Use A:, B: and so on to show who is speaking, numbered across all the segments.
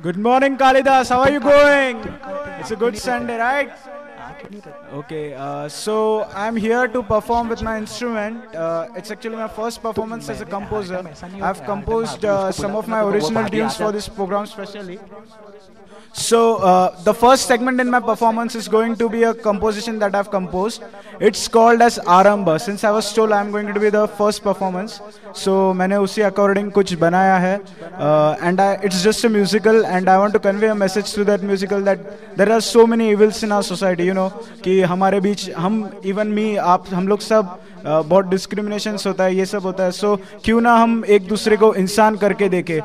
A: Good morning, Kalidas. How are you going? It's a good Sunday, right? Okay, so I'm here to perform with my instrument. It's actually my first performance as a composer. I've composed some of my original tunes for this program specially. So the first segment in my performance is going to be a composition that I've composed. It's called as Aramba. Since I was told I'm going to be the first performance, so मैंने उसी according कुछ बनाया है. It's just a musical, and I want to convey a message to that musical that there are so many evils in our society. You know कि हमारे बीच हम even me आप हम लोग सब बहुत डिस्क्रिमिनेशंस होता है, ये सब होता है. सो क्यों ना हम एक दूसरे को इंसान करके देखें,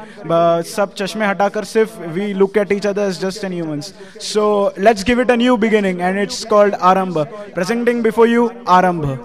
A: सब चश्मे हटाकर सिर्फ we look at each other as just an humans. So let's give it a new beginning and it's called Aarambh. Presenting before you Aarambh.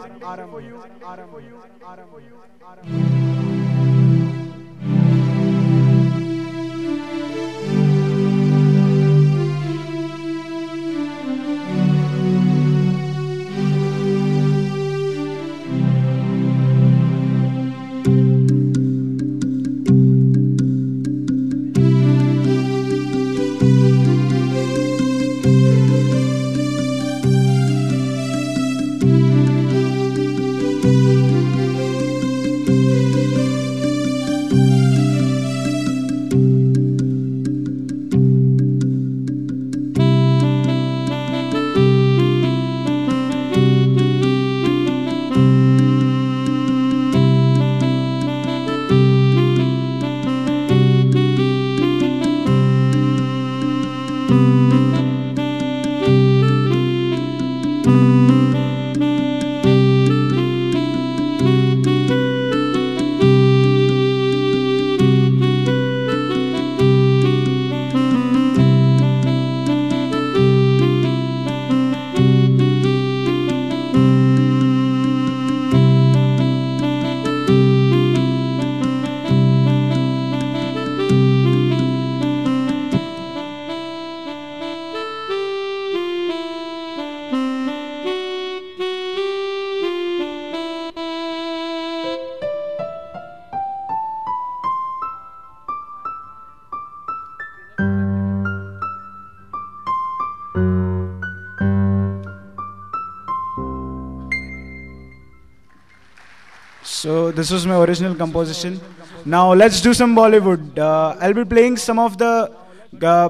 A: So this was my original composition. Now let's do some Bollywood. I'll be playing some of the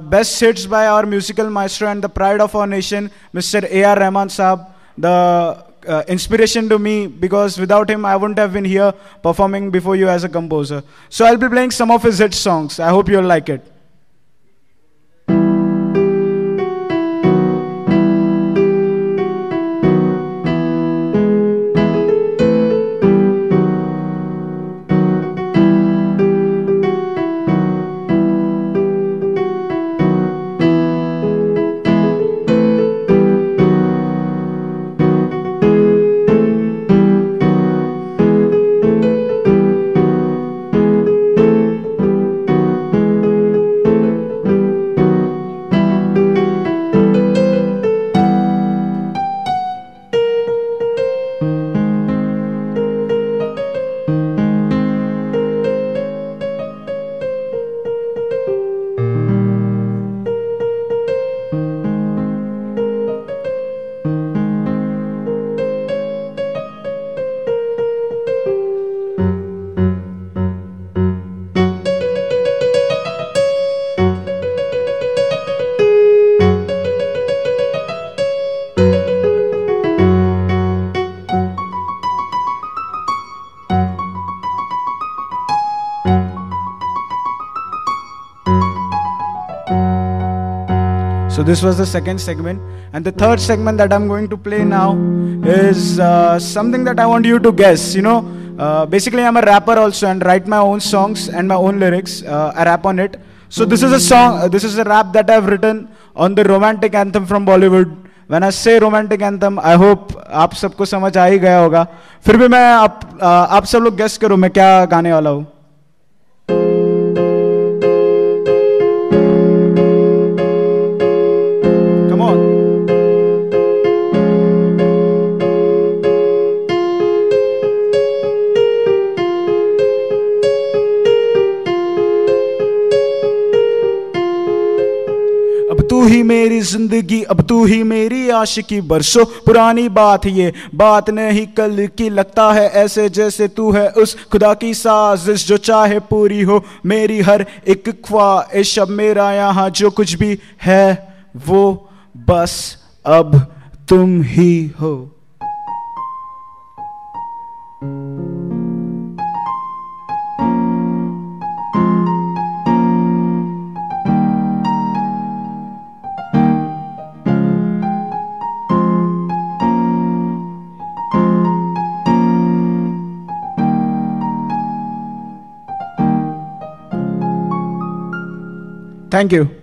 A: best hits by our musical maestro and the pride of our nation, Mr. A.R. Rahman Saab. The inspiration to me, because without him I wouldn't have been here performing before you as a composer. So I'll be playing some of his hit songs. I hope you'll like it. So this was the second segment, and the third segment that I'm going to play now is something that I want you to guess. Basically I'm a rapper also and write my own songs and my own lyrics. I rap on it. So this is a song, this is a rap that I've written on the romantic anthem from Bollywood. When I say romantic anthem, I hope आप सबको समझ आ ही गया होगा. फिर भी मैं आप सब लोग guess करो मैं क्या गाने वाला हूँ. तू ही मेरी जिंदगी, अब तू ही मेरी आशिकी। बरसों पुरानी बात ये, बात नहीं कल की, लगता है ऐसे जैसे तू है उस खुदा की साजिश जो चाहे पूरी हो मेरी हर एक ख्वाहिश। अब मेरा यहाँ जो कुछ भी है वो बस अब तुम ही हो। Thank you.